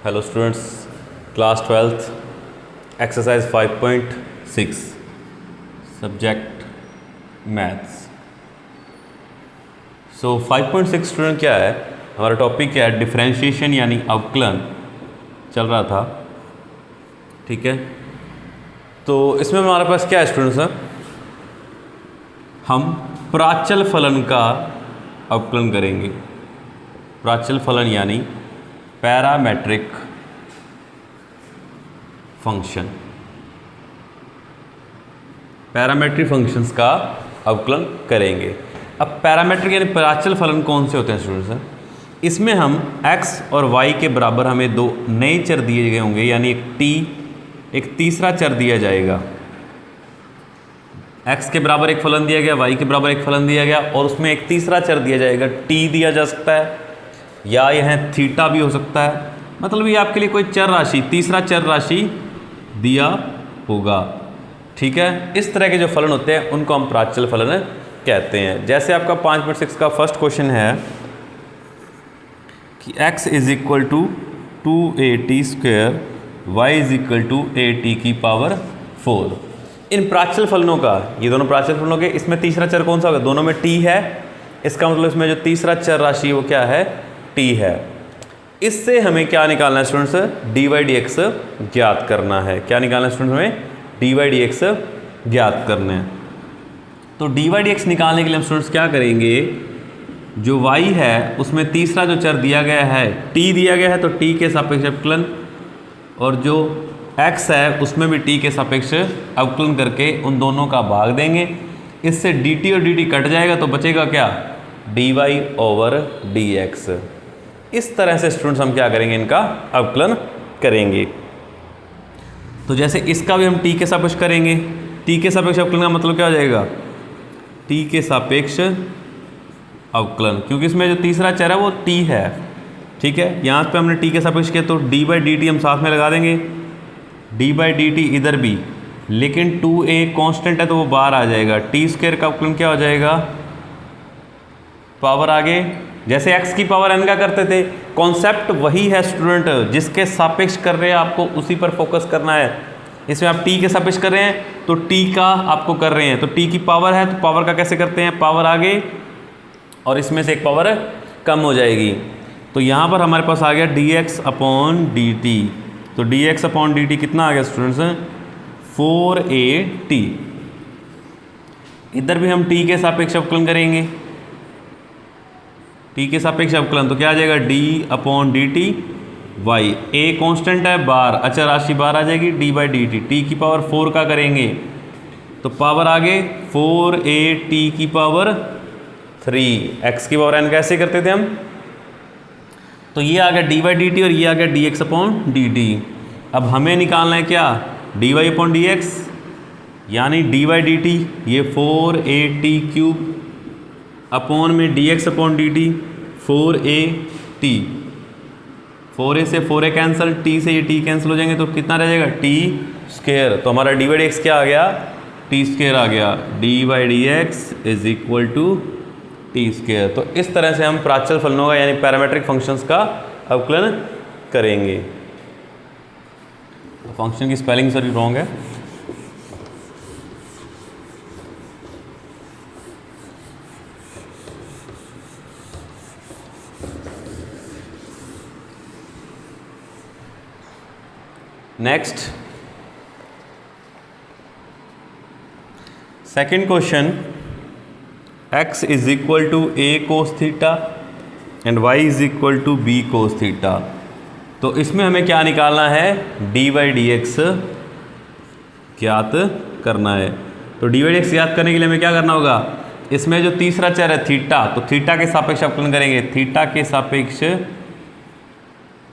Hello students, class 12th exercise 5.6 subject maths. So 5.6 student क्या है, हमारा टॉपिक क्या है, डिफरेंशिएशन यानी अवकलन चल रहा था। ठीक है, तो इसमें हमारे पास क्या है स्टूडेंट्स, हम प्राचल फलन का अवकलन करेंगे। प्राचल फलन यानी पैरामेट्रिक फंक्शन, पैरामेट्रिक फंक्शंस का अवकलन करेंगे। अब पैरामेट्रिक यानी प्राचल फलन कौन से होते हैं स्टूडेंट्स? इसमें हम x और y के बराबर हमें दो नए चर दिए गए होंगे, यानी एक t, एक तीसरा चर दिया जाएगा। x के बराबर एक फलन दिया गया, y के बराबर एक फलन दिया गया, और उसमें एक तीसरा चर दिया जाएगा, t दिया जा सकता है या यह थीटा भी हो सकता है। मतलब ये आपके लिए कोई चर राशि, तीसरा चर राशि दिया होगा। ठीक है, इस तरह के जो फलन होते हैं उनको हम प्राचल फलन कहते हैं। जैसे आपका 5.6 का फर्स्ट क्वेश्चन है कि x is equal to 2at square, y is equal to at की पावर 4। इन प्राचल फलनों का, ये दोनों प्राचल फलनों के, इसमें तीसरा चर कौन सा होगा? दोनों में t है। इसका मतलब इसमें जो तीसरा चर राशि वो क्या है? t है। इससे हमें क्या निकालना है स्टूडेंट्स? dy dx ज्ञात करना है। क्या निकालना है स्टूडेंट्स? हमें dy dx ज्ञात करना है। तो dy dx निकालने के लिए हम स्टूडेंट्स क्या करेंगे, जो y है उसमें तीसरा जो चर दिया गया है t दिया गया है, तो t के सापेक्ष अवकलन, और जो x है उसमें भी t के सापेक्ष अवकलन करके उन दोनों का भाग देंगे। इससे dt और dt कट जाएगा तो बचेगा क्या? dy over dx। इस तरह से स्टूडेंट्स हम क्या करेंगे, इनका अवकलन करेंगे। तो जैसे इसका भी हम t के सापेक्ष करेंगे, t के सापेक्ष अवकलन का मतलब क्या हो जाएगा? t के सापेक्ष अवकलन, क्योंकि इसमें जो तीसरा चर है वो t है। ठीक है, यहाँ पे हमने t के सापेक्ष किया तो dy dt हम साथ में लगा देंगे, dy dt इधर भी, लेकिन 2a कांस्टेंट है तो वो बाहर आ जाएगा। t स्क्वायर का अवकलन क्या हो जाएगा? पावर आगे, जैसे x की पावर n का करते थे। कॉन्सेप्ट वही है स्टूडेंट, जिसके सापेक्ष कर रहे हैं आपको उसी पर फोकस करना है। इसमें आप t के सापेक्ष कर रहे हैं तो t का आपको कर रहे हैं, तो t की पावर है तो पावर का कैसे करते हैं? पावर आगे और इसमें से एक पावर कम हो जाएगी। तो यहाँ पर हमारे पास आ गया dx अपॉन dt। तो dx अपॉन dt कितना आ गया स्टूडेंट्स? 4at। इधर भी हम t के सापेक्ष अवकलन करेंगे, t के सापेक्ष अवकलन, तो क्या आ जाएगा? d upon dt y, a constant है, बार अचर राशि बाहर आ जाएगी, d by d T. T की पावर 4 का करेंगे तो पावर आगे 4at की पावर 3, x की पावर n कैसे करते थे हम? तो ये आ गया डी बाई डी टी और ये आ गया dx अपॉन dt। अब हमें निकालना है क्या? dy अपॉन dx, यानी डी बाई डी टी, ये 4at क्यूब अपॉन में dx upon dt 4at। 4a से 4a कैंसिल, t से ये t कैंसिल हो जाएंगे तो कितना रह जाएगा? t square. तो हमारा डी बाई dx क्या आ गया? t स्क्वायर आ गया। D by dx is equal to t square. तो इस तरह से हम प्राचल फलनों का यानी पैरामेट्रिक फंक्शंस का अवकलन करेंगे। फंक्शन की स्पेलिंग सर रॉन्ग है। Next, second question, x is equal to a cos theta and y is equal to b cos theta. तो इसमें हमें क्या निकालना है? dy dx ज्ञात करना है। तो dy dx ज्ञात करने के लिए हमें क्या करना होगा? इसमें जो तीसरा चर है थीटा, तो थीटा के सापेक्ष अवकलन करेंगे, थीटा के सापेक्ष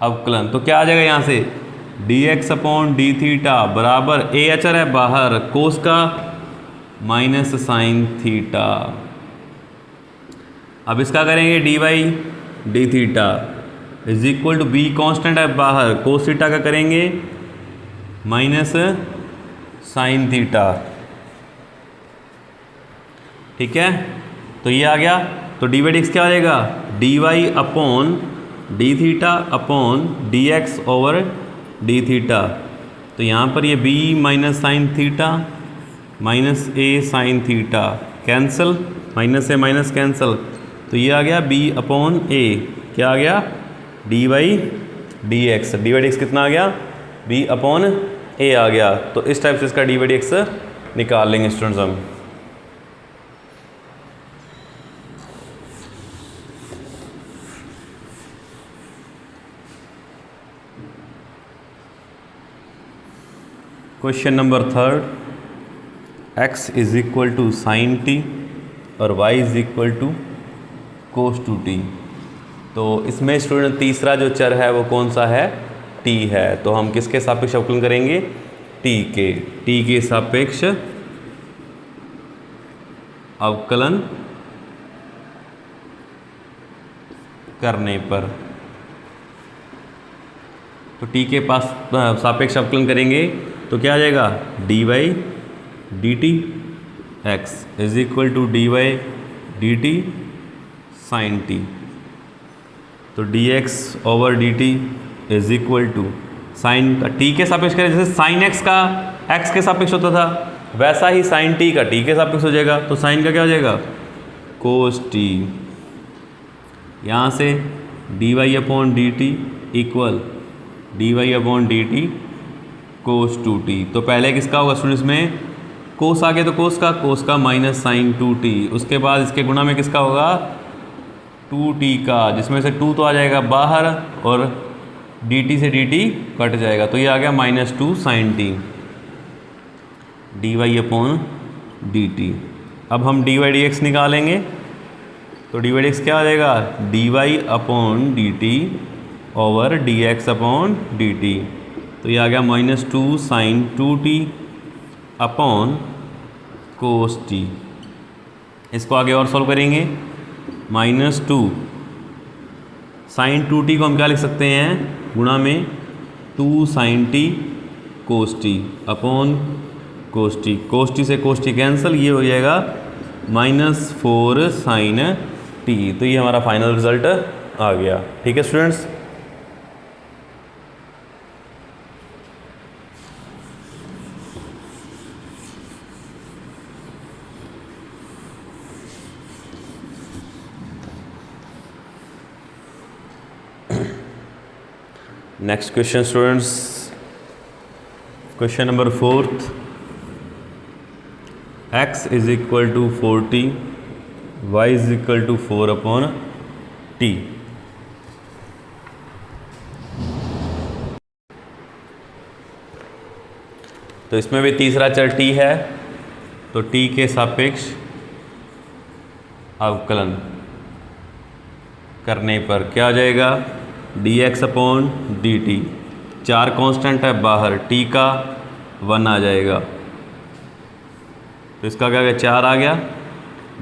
अवकलन। तो क्या आ जाएगा यहाँ से? dx अपॉन डी थीटा बराबर a अचर है बाहर, कोस का माइनस साइन थीटा। अब इसका करेंगे d by d theta is equal to b constant है बाहर, कोस थीटा का करेंगे माइनस साइन थीटा। ठीक है, तो ये आ गया। तो डी बाई डी एक्स क्या हो जाएगा? D y upon d theta upon d x over d theta. तो यहाँ पर ये b minus sine theta minus a sine theta cancel, minus से माइनस कैंसिल, तो ये आ गया बी अपॉन ए, क्या आ गया d y d x. D y d x कितना आ गया, बी अपॉन ए आ गया। तो इस टाइप से इसका डी वाई डी एक्स निकाल लेंगे स्टूडेंट्स हम। Question number 3, x is equal to sine t और y is equal to cos two t. तो इसमें स्टूडेंट तीसरा जो चर है वो कौन सा है, t है। तो हम किसके सापेक्ष अवकलन करेंगे, t के सापेक्ष अवकलन करने पर। तो t के पास सापेक्ष अवकलन करेंगे तो क्या आ जाएगा, d y d t x is equal to d y d t sine t. तो d x over d t is equal to sine का टी के सापेक्ष करें, जैसे साइन एक्स का एक्स के सापेक्ष होता था वैसा ही साइन टी का टी के सापेक्ष हो जाएगा। तो साइन का क्या हो जाएगा, कोस टी। यहाँ से d y upon d t equal d y upon d t cos two t. तो पहले किसका होगा स्टूडेंट्स में, कोस आ गया तो कोस का माइनस साइन टू टी। उसके बाद इसके गुणा में किसका होगा, टू टी का, जिसमें से टू तो आ जाएगा बाहर और डी टी से डी टी कट जाएगा। तो ये आ गया minus two sine t d y upon d t. अब हम डी वाई डी एक्स निकालेंगे। तो डी वाई डी एक्स क्या आ जाएगा, d y upon d t over d x upon d t. तो ये आ गया minus two sine two t upon cos t. इसको आगे और सॉल्व करेंगे, minus two sine two t को हम क्या लिख सकते हैं, गुणा में two sine t cos t upon cos t. Cos t से कोस टी कैंसिल, ये हो जाएगा माइनस फोर साइन टी। तो ये हमारा फाइनल रिजल्ट आ गया। ठीक है students. Next question students, question number 4, x is equal to 40, y is equal to 4 upon t. तो इसमें भी तीसरा चर t है, तो t के सापेक्ष अवकलन करने पर क्या आ जाएगा, D x upon d t. चार कांस्टेंट है बाहर, t का 1 आ जाएगा। तो इसका क्या गया, 4 आ गया,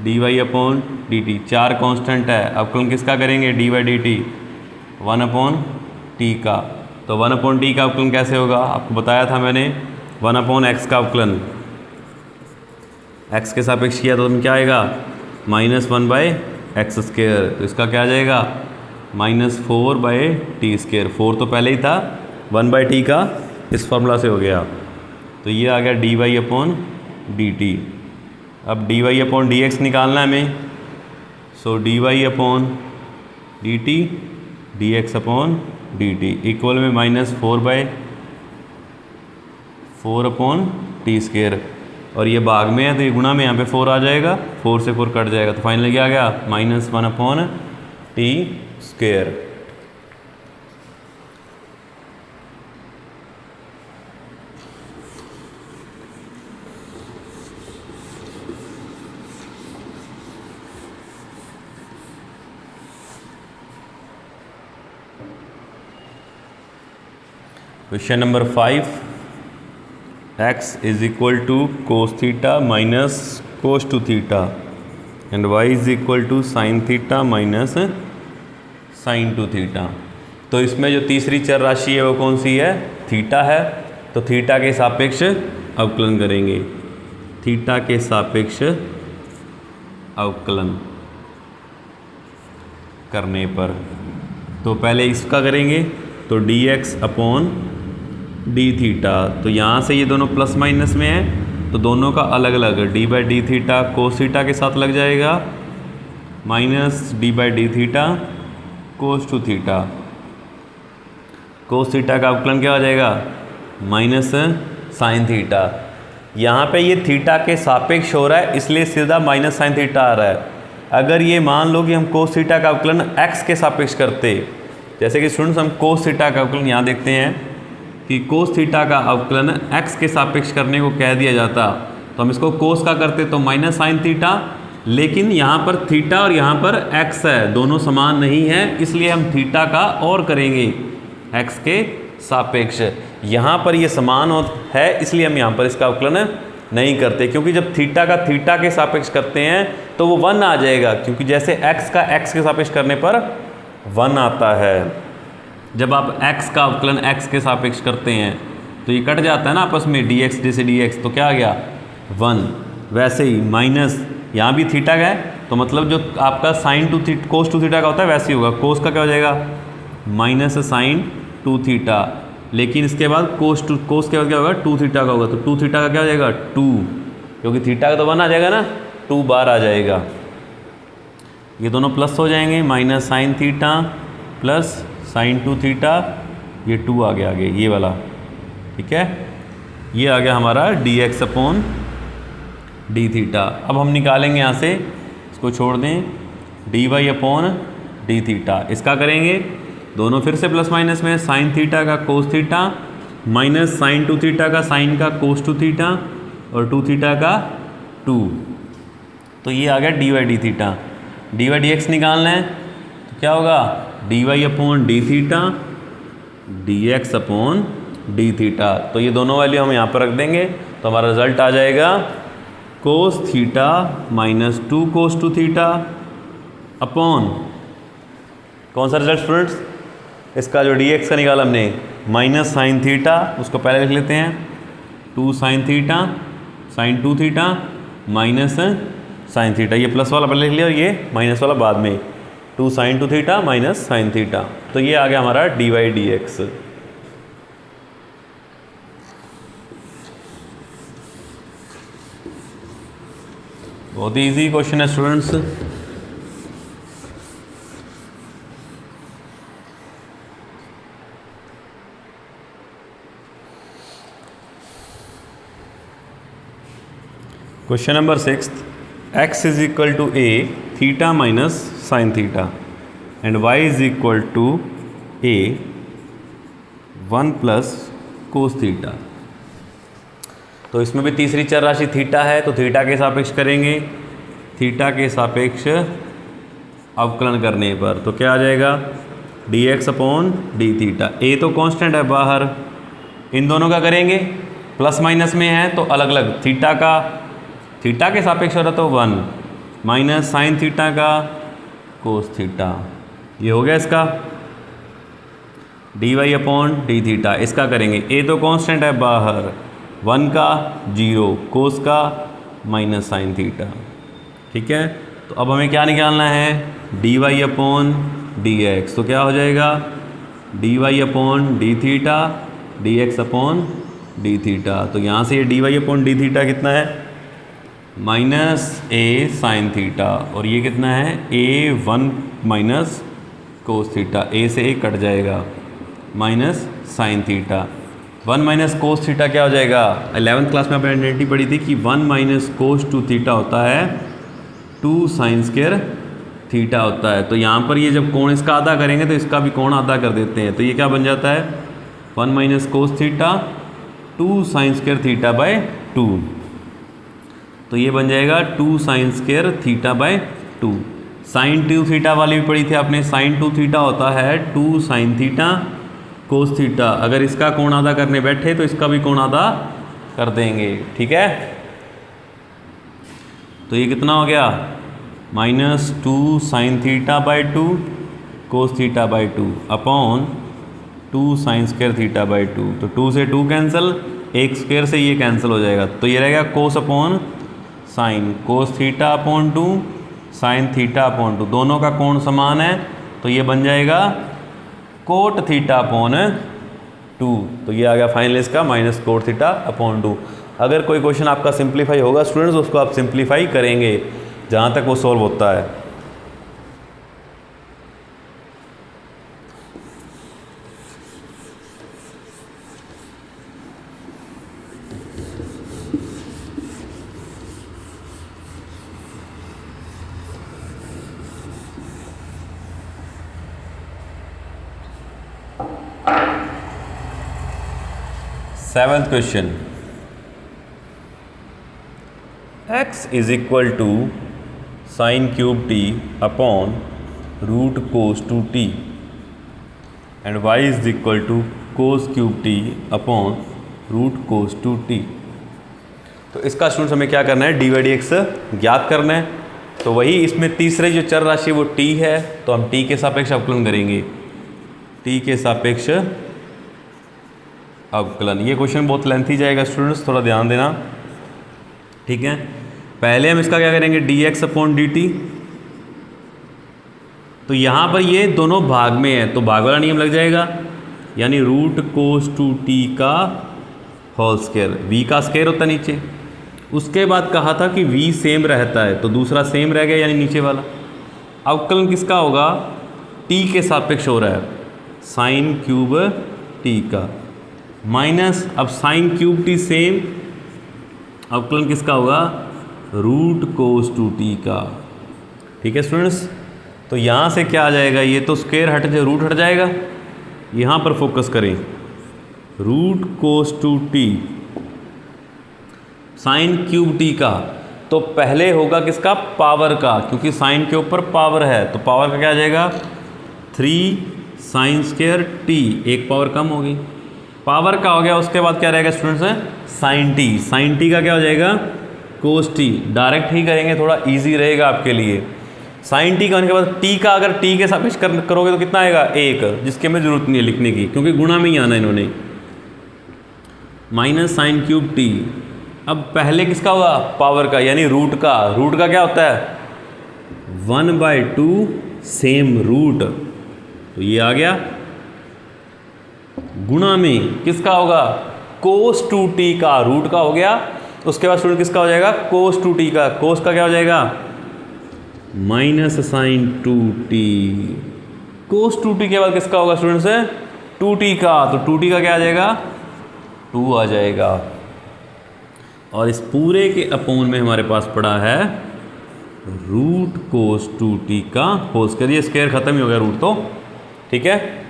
d y upon d t. चार कांस्टेंट है, अवकलन किसका करेंगे, d y d t 1 upon t का। तो 1 अपॉन टी का अवकलन कैसे होगा, आपको बताया था मैंने, 1 अपॉन एक्स का अवकलन एक्स के सापेक्ष किया तो क्या आएगा, माइनस 1 बाई एक्स स्क्वायर। तो इसका क्या आ जाएगा, माइनस 4 बाई टी स्क्वायर। 4 तो पहले ही था, 1 बाई टी का इस फॉर्मूला से हो गया। तो ये आ गया d y upon d t. अब d y upon d x निकालना है हमें। So d y upon d t d x upon d t equal में minus 4 by 4 upon t square. और ये भाग में है तो ये गुणा में यहाँ पे 4 आ जाएगा, 4 से 4 कट जाएगा। तो फाइनली क्या आ गया, minus 1 upon t square. Question number 5, x is equal to cos theta minus cos two theta and y is equal to sine theta minus sine two theta. तो इसमें जो तीसरी चर राशि है वो कौन सी है, थीटा है। तो थीटा के सापेक्ष अवकलन करेंगे, थीटा के सापेक्ष अवकलन करने पर तो पहले इसका करेंगे तो dx अपॉन डी थीटा, तो यहाँ से ये दोनों प्लस माइनस में है तो दोनों का अलग अलग d by d theta cos theta के साथ लग जाएगा, minus d by d theta cos two theta. Cos theta का अवकलन क्या हो जाएगा, माइनस साइन थीटा। यहाँ पे ये थीटा के सापेक्ष हो रहा है इसलिए सीधा माइनस साइन थीटा आ रहा है। अगर ये मान लो कि हम कोस थीटा का अवकलन x के सापेक्ष करते, जैसे कि स्टूडेंट्स हम कोस थीटा का अवकलन यहाँ देखते हैं कि कोस थीटा का अवकलन x के सापेक्ष करने को कह दिया जाता तो हम इसको कोस का करते तो माइनस साइन थीटा, लेकिन यहाँ पर थीटा और यहाँ पर x है, दोनों समान नहीं है इसलिए हम थीटा का और करेंगे x के सापेक्ष। यहाँ पर ये समान है इसलिए हम यहाँ पर इसका अवकलन नहीं करते, क्योंकि जब थीटा का थीटा के सापेक्ष करते हैं तो वो 1 आ जाएगा, क्योंकि जैसे x का x के सापेक्ष करने पर 1 आता है। जब आप x का अवकलन x के सापेक्ष करते हैं तो ये कट जाता है ना आपस में, dx जैसे dx, तो क्या आ गया 1। वैसे ही माइनस यहाँ भी थीटा का है तो मतलब जो आपका sine two theta cos two theta का होता है वैसे ही होगा, कोस का क्या हो जाएगा माइनस साइन टू थीटा, लेकिन इसके बाद कोस के बाद क्या होगा 2 थीटा का होगा, तो 2 थीटा का क्या हो जाएगा 2, क्योंकि थीटा का तो 1 आ जाएगा ना, 2 बार आ जाएगा। ये दोनों प्लस हो जाएंगे, minus sine theta plus sign 2 theta, ये 2 आ गया आगे ये वाला, ठीक है। ये आ गया हमारा dx अपॉन डी थीटा। अब हम निकालेंगे यहाँ से, इसको छोड़ दें, dy अपॉन डी थीटा, इसका करेंगे दोनों फिर से प्लस माइनस में, साइन थीटा का cos theta minus sine 2 theta का साइन का कोस 2 थीटा और 2 थीटा का 2, तो ये आ गया d y d theta. D y d x निकालना है तो क्या होगा d y upon d theta d x upon d theta, तो ये दोनों वैल्यू हम यहाँ पर रख देंगे तो हमारा रिजल्ट आ जाएगा कोस थीटा माइनस 2 कोस 2 थीटा अपॉन कौन सा रिजल्ट स्टूडेंट्स, इसका जो डी एक्स का निकाला हमने माइनस साइन थीटा, उसको पहले लिख लेते हैं 2 sine theta sine 2 theta minus sine theta, ये प्लस वाला पहले लिख लिया और ये माइनस वाला बाद में, 2 sine 2 theta minus sine theta, तो ये आ गया हमारा डी वाई डी एक्स। बहुत ही ईजी क्वेश्चन है students. Question number 6, x is equal to a theta minus sine theta and y is equal to a 1 plus cos theta. तो इसमें भी तीसरी चर राशि थीटा है तो थीटा के सापेक्ष करेंगे, थीटा के सापेक्ष अवकलन करने पर तो क्या आ जाएगा dx upon d theta. a तो कांस्टेंट है बाहर, इन दोनों का करेंगे प्लस माइनस में है तो अलग अलग, थीटा के सापेक्ष हो रहा तो 1 माइनस साइन थीटा का कोस थीटा, ये हो गया इसका d y upon d theta. इसका करेंगे a तो कांस्टेंट है बाहर, 1 का 0 कोस का माइनस साइन थीटा, ठीक है। तो अब हमें क्या निकालना है d y upon d x, तो क्या हो जाएगा d y upon d theta d x upon d theta. तो यहाँ से ये d y upon d theta कितना है माइनस ए साइन थीटा और ये कितना है a 1 minus cos theta, a से a कट जाएगा minus sine theta. 1 minus cos theta क्या हो जाएगा, 11th क्लास में आपने आइडेंटिटी पढ़ी थी कि 1 माइनस कोस 2 थीटा होता है 2 साइन स्क्वायर थीटा होता है। तो यहाँ पर ये जब कोण इसका आधा करेंगे तो इसका भी कोण आधा कर देते हैं, तो ये क्या बन जाता है 1 minus cos theta 2 sine square theta by 2, तो ये बन जाएगा 2 sine square theta by 2। Sine 2 theta वाली भी पढ़ी थी आपने, साइन 2 थीटा होता है 2 साइन थीटा कोस थीटा, अगर इसका कोण आधा करने बैठे तो इसका भी कोण आधा कर देंगे, ठीक है। तो ये कितना हो गया minus 2 sine theta by 2 cos theta by 2 upon 2 sine square theta by 2, तो 2 से 2 कैंसिल, एक स्क्वायर से ये कैंसिल हो जाएगा, तो ये रहेगा कोस upon sine, cos theta upon 2 sine theta upon 2, दोनों का कोण समान है तो ये बन जाएगा कोट थीटा अपॉन 2। तो ये आ गया फाइनल इसका माइनस कोट थीटा अपॉन 2। अगर कोई क्वेश्चन आपका सिंप्लीफाई होगा स्टूडेंट्स, उसको आप सिंप्लीफाई करेंगे जहाँ तक वो सॉल्व होता है। Seventh question, x is equal to sine cube t upon root cos two t and y is equal to cos cube t upon root cos two t. तो इसका स्टूडेंट्स हमें क्या करना है, डी बाई डी एक्स ज्ञात करना है। तो वही इसमें तीसरी जो चर राशि वो t है, तो हम t के सापेक्ष अवकलन करेंगे, t के सापेक्ष अवकलन। ये क्वेश्चन बहुत लेंथी जाएगा स्टूडेंट्स, थोड़ा ध्यान देना, ठीक है। पहले हम इसका क्या करेंगे, D x upon d t. तो यहाँ पर ये दोनों भाग में है तो भाग वाला नियम लग जाएगा, यानी रूट कोस टू टी का होल स्क्वायर, v का स्क्वायर होता है नीचे। उसके बाद कहा था कि v सेम रहता है, तो दूसरा सेम रह गया यानी नीचे वाला। अवकलन किसका होगा, t के सापेक्ष हो रहा है, साइन क्यूब t का, माइनस अब साइन क्यूब टी सेम, अवकलन किसका होगा, रूट कोस टू टी का, ठीक है स्टूडेंट्स। तो यहाँ से क्या आ जाएगा, ये तो स्क्वायर हट जाए, रूट हट जाएगा, यहाँ पर फोकस करें, root cos two t sine cube t का। तो पहले होगा किसका, पावर का, क्योंकि साइन के ऊपर पावर है, तो पावर का क्या आ जाएगा, 3 साइन स्क्वायर टी, एक पावर कम होगी, पावर का हो गया। उसके बाद क्या रहेगा students, sine t, sine t का क्या हो जाएगा, कोस टी। डायरेक्ट ही करेंगे, थोड़ा इजी रहेगा आपके लिए। साइन टी का होने के बाद टी का अगर टी के सापेक्ष करोगे तो कितना आएगा, 1, जिसके हमें जरूरत नहीं है लिखने की, क्योंकि गुणा में ही आना इन्होंने, माइनस साइन क्यूब टी। अब पहले किसका होगा, पावर का, यानी रूट का। रूट का क्या होता है, 1/2 सेम रूट, तो ये आ गया। गुणा में किसका होगा, कोस टू टी का, रूट का हो गया। उसके बाद स्टूडेंट किसका हो जाएगा, कोस टू टी का, कोस का क्या हो जाएगा, minus sine two t. Cos two t के बाद किसका होगा स्टूडेंट्स, 2t का, तो 2t का क्या आ जाएगा, 2 आ जाएगा। और इस पूरे के अपोन में हमारे पास पड़ा है रूट कोस टू टी का होल स्क्वायर। ये स्क्वायर खत्म ही हो गया रूट, तो ठीक है।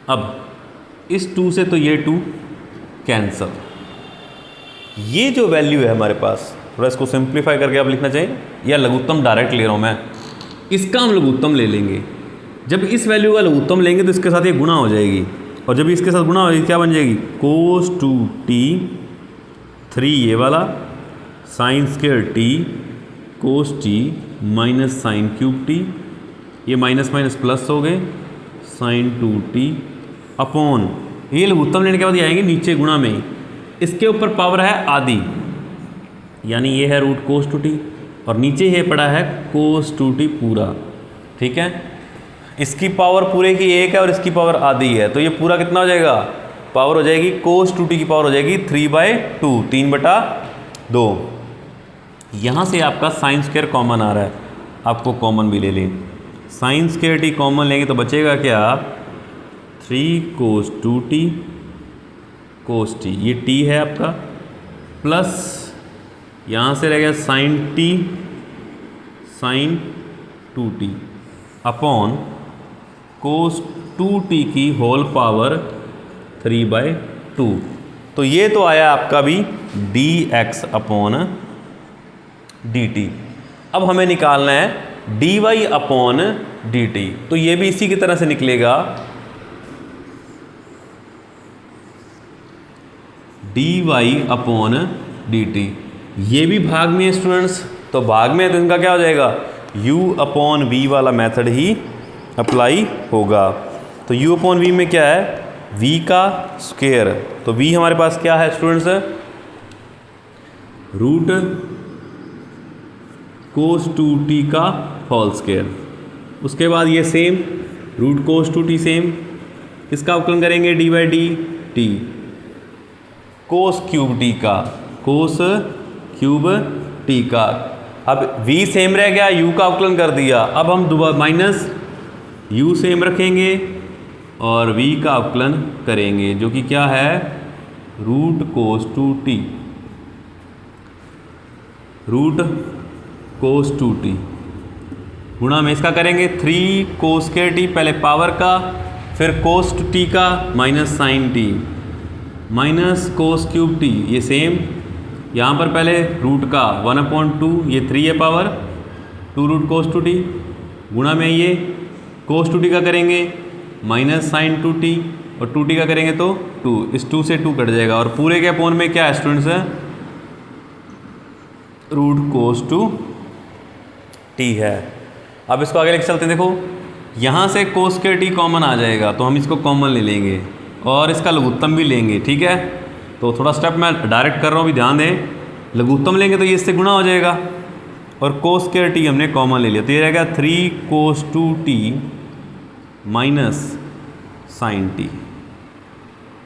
अब इस 2 से तो ये 2 कैंसल, ये जो वैल्यू है हमारे पास, थोड़ा इसको सिंप्लीफाई करके आप लिखना चाहिए, या लघुत्तम डायरेक्ट ले रहा हूँ मैं, इसका हम लघुत्तम ले लेंगे। जब इस वैल्यू का लघुत्तम लेंगे तो इसके साथ ये गुणा हो जाएगी, और जब इसके साथ गुणा हो जाएगी क्या बन जाएगी, कोस टू टी 3 ये वाला, sine square t cos t minus sine cube t, ये माइनस माइनस प्लस हो गए, साइन 2t अपॉन, ये लघुत्तम लेने के बाद ये आएंगे नीचे गुणा में, इसके ऊपर पावर है आधी, यानी ये है रूट कोस टू टी, और नीचे ये पड़ा है कोस टू टी पूरा, ठीक है। इसकी पावर पूरे की 1 है और इसकी पावर आधी है, तो ये पूरा कितना हो जाएगा, पावर हो जाएगी कोस टू टी की पावर हो जाएगी 3/2, 3/2। यहाँ से आपका साइन स्क्वायर कॉमन आ रहा है, आपको कॉमन भी ले लें, साइन स्क्वायर टी कॉमन लेंगे तो बचेगा क्या, 3 cos two t cos t, ये टी है आपका, प्लस यहाँ से रह गया sine t sine 2t upon cos 2t की होल पावर 3/2। तो ये तो आया आपका भी dx अपॉन dt। अब हमें निकालना है dy अपॉन dt, तो ये भी इसी की तरह से निकलेगा, dy अपॉन dt। ये भी भाग में है स्टूडेंट्स, तो भाग में है तो इनका क्या हो जाएगा, u अपॉन v वाला मेथड ही अप्लाई होगा। तो u अपॉन v में क्या है, v का स्क्वायर, तो v हमारे पास क्या है स्टूडेंट्स, रूट कोस 2t का होल स्क्वायर। उसके बाद ये same root cos two t same, इसका अवकलन करेंगे d by d t, cos cube t का, कोस क्यूब टी का। अब v सेम रह गया, u का अवकलन कर दिया। अब हम दोबारा माइनस u सेम रखेंगे और v का अवकलन करेंगे, जो कि क्या है root cos two t, root cos two t गुणा में इसका करेंगे 3 कोस के टी, पहले पावर का, फिर कोस टी का minus sine t, minus cos cube t, ये सेम यहाँ पर पहले रूट का 1/2, ये 3 है power 2 root cos two t, गुणा में ये कोस टू टी का करेंगे माइनस साइन टू टी, और 2t का करेंगे तो 2, इस 2 से 2 कट जाएगा, और पूरे के अपोन में क्या है स्टूडेंट्स है रूट कोस टू टी है। अब इसको आगे लेके चलते हैं। देखो यहाँ से कोस के टी कॉमन आ जाएगा, तो हम इसको कॉमन ले लेंगे और इसका लघुत्तम भी लेंगे, ठीक है। तो थोड़ा स्टेप मैं डायरेक्ट कर रहा हूँ, भी ध्यान दें। लघुत्तम लेंगे तो ये इससे गुणा हो जाएगा, और कोस के टी हमने कॉमन ले लिया, तो ये रहेगा 3 cos two t minus sine t,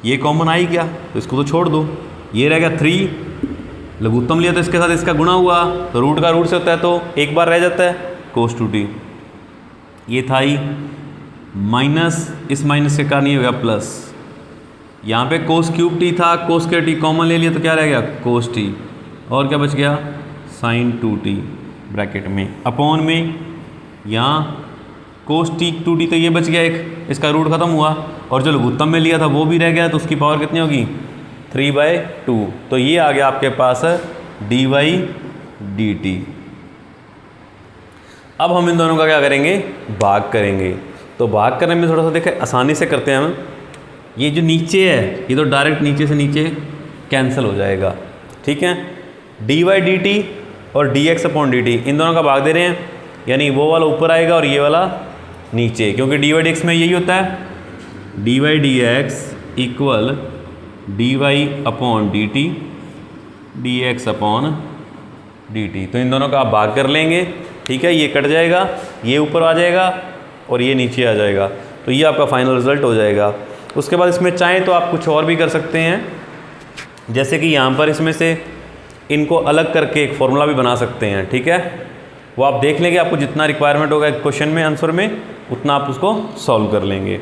ये कॉमन आई क्या, तो इसको तो छोड़ दो, ये रहेगा 3, लघुत्तम लिया तो इसके साथ इसका गुणा हुआ, तो रूट का रूट से होता है तो एक बार रह जाता है कोस टू टी, ये था ही माइनस, इस माइनस के कारण ये हो गया प्लस, यहाँ पे कोस क्यूब टी था, कोस के टी कॉमन ले लिया तो क्या रह गया कोस टी, और क्या बच गया साइन टू टी ब्रैकेट में, अपॉन में यहाँ कोस टी टू टी, तो ये बच गया एक, इसका रूट खत्म हुआ, और जो लघुत्तम में लिया था वो भी रह गया, तो उसकी पावर कितनी होगी 3/2, तो ये आ गया आपके पास डी बाई डी टी। अब हम इन दोनों का क्या करेंगे भाग करेंगे, तो भाग करने में थोड़ा सा देखें आसानी से करते हैं हम। ये जो नीचे है ये तो डायरेक्ट नीचे से नीचे कैंसिल हो जाएगा, ठीक है। डी बाई डी टी और d x upon d t, इन दोनों का भाग दे रहे हैं, यानी वो वाला ऊपर आएगा और ये वाला नीचे, क्योंकि डी वाई डी एक्स में यही होता है, d y d x equal d y upon d t d x upon d t, तो इन दोनों का आप भाग कर लेंगे, ठीक है। ये कट जाएगा, ये ऊपर आ जाएगा और ये नीचे आ जाएगा, तो ये आपका फाइनल रिजल्ट हो जाएगा। उसके बाद इसमें चाहें तो आप कुछ और भी कर सकते हैं, जैसे कि यहाँ पर इसमें से इनको अलग करके एक फॉर्मूला भी बना सकते हैं, ठीक है। वो आप देख लेंगे, आपको जितना रिक्वायरमेंट होगा क्वेश्चन में आंसर में उतना आप उसको सॉल्व कर लेंगे।